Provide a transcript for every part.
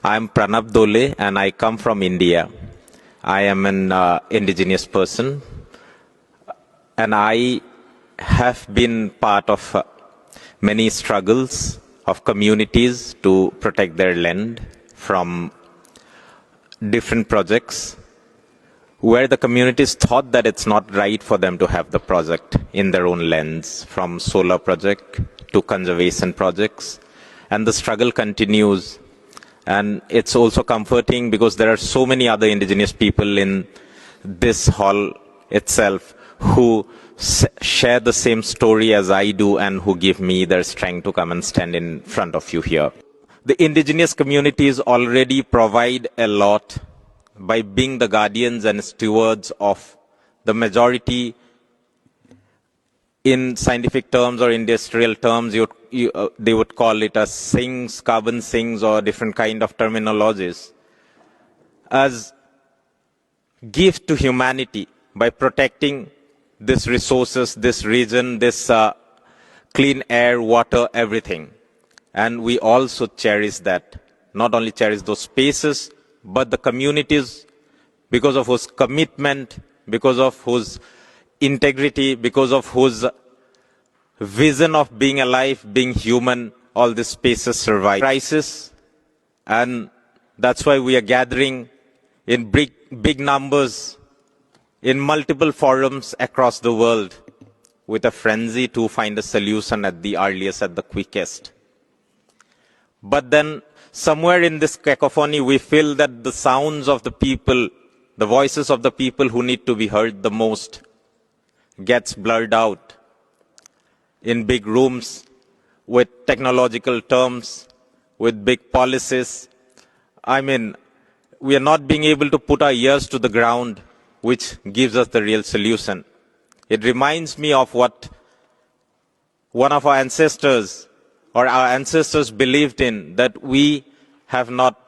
I'm Pranab Dole and I come from India. I am an indigenous person and I have been part of many struggles of communities to protect their land from different projects where the communities thought that it's not right for them to have the project in their own lands, from solar project to conservation projects. And the struggle continues. And it's also comforting because there are so many other indigenous people in this hall itself who share the same story as I do and who give me their strength to come and stand in front of you here. The indigenous communities already provide a lot by being the guardians and stewards of the majority. In scientific terms or industrial terms, they would call it as sinks, carbon sinks, or different kind of terminologies, as gift to humanity by protecting these resources, this region, this clean air, water, everything. And we also cherish that. Not only cherish those spaces, but the communities, because of whose commitment, because of whose integrity, because of whose vision of being alive, being human, all these spaces survive crisis. And that's why we are gathering in big numbers in multiple forums across the world with a frenzy to find a solution at the earliest, at the quickest. But then somewhere in this cacophony, we feel that the sounds of the people, the voices of the people who need to be heard the most, gets blurred out in big rooms with technological terms, with big policies. I mean, we are not being able to put our ears to the ground, which gives us the real solution. It reminds me of what one of our ancestors or our ancestors believed in, that we have not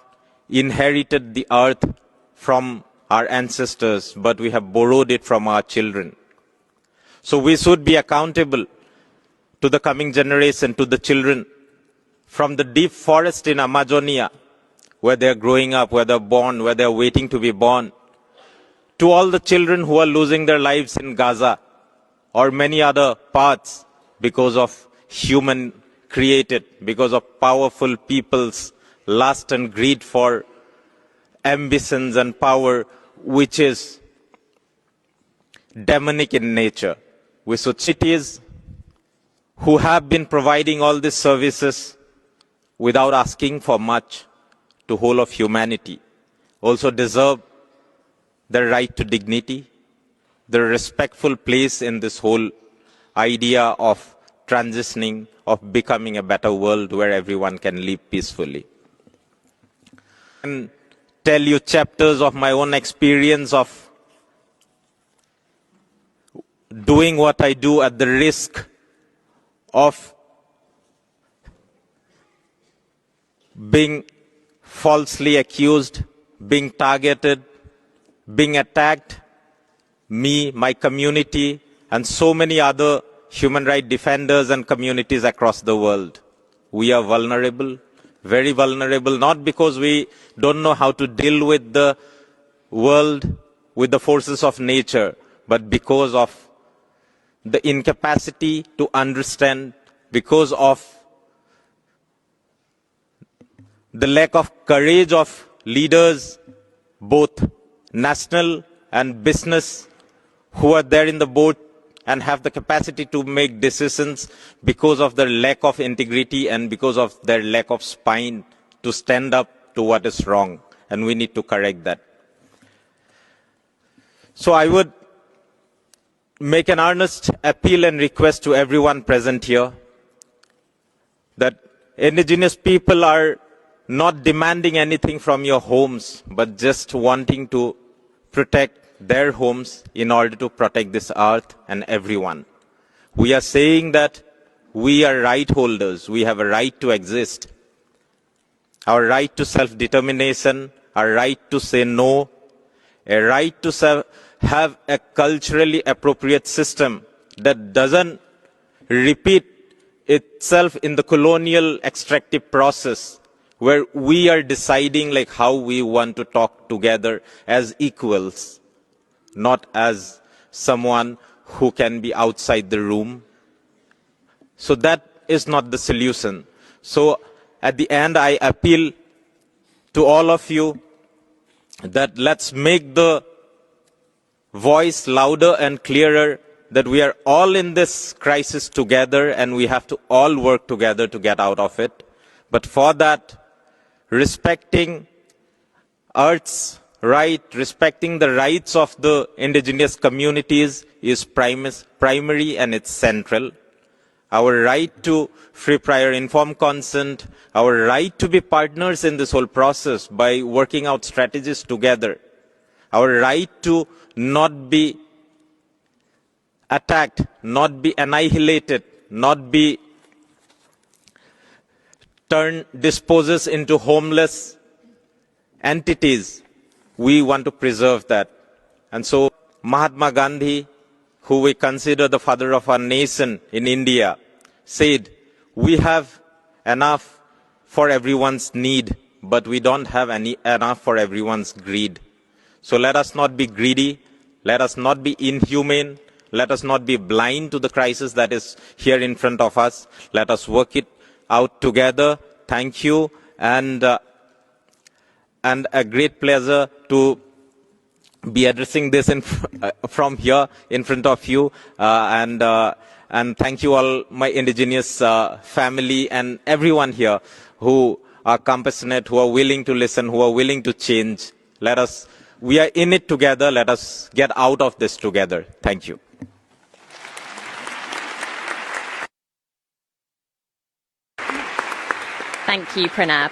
inherited the earth from our ancestors, but we have borrowed it from our children. So we should be accountable to the coming generation, to the children, from the deep forest in Amazonia, where they are growing up, where they are born, where they are waiting to be born, to all the children who are losing their lives in Gaza or many other parts because of human created, because of powerful people's lust and greed for ambitions and power, which is demonic in nature. We societies who have been providing all these services without asking for much to whole of humanity also deserve the right to dignity, the respectful place in this whole idea of transitioning, of becoming a better world where everyone can live peacefully. And tell you chapters of my own experience of doing what I do at the risk of being falsely accused, being targeted, being attacked, me, my community, and so many other human rights defenders and communities across the world. We are vulnerable, very vulnerable, not because we don't know how to deal with the world, with the forces of nature, but because of the incapacity to understand, because of the lack of courage of leaders, both national and business, who are there in the boat and have the capacity to make decisions because of their lack of integrity and because of their lack of spine to stand up to what is wrong. And we need to correct that. So I would make an earnest appeal and request to everyone present here that indigenous people are not demanding anything from your homes, but just wanting to protect their homes in order to protect this earth and everyone. We are saying that we are right holders. We have a right to exist. Our right to self-determination, our right to say no, a right to have a culturally appropriate system that doesn't repeat itself in the colonial extractive process, where we are deciding like how we want to talk together as equals, not as someone who can be outside the room. So that is not the solution. So at the end, I appeal to all of you that let's make the voice louder and clearer, that we are all in this crisis together and we have to all work together to get out of it. But for that, respecting Earth's right, respecting the rights of the indigenous communities is primary and it's central. Our right to free, prior, informed consent, our right to be partners in this whole process by working out strategies together, our right to not be attacked, not be annihilated, not be disposes into homeless entities. We want to preserve that. And so Mahatma Gandhi, who we consider the father of our nation in India, said, we have enough for everyone's need, but we don't have enough for everyone's greed. So let us not be greedy, let us not be inhumane, let us not be blind to the crisis that is here in front of us. Let us work it out together. Thank you, and a great pleasure to be addressing this from here in front of you, and thank you all, my indigenous family and everyone here who are compassionate, who are willing to listen, who are willing to change. We are in it together. Let us get out of this together. Thank you. Thank you, Pranab.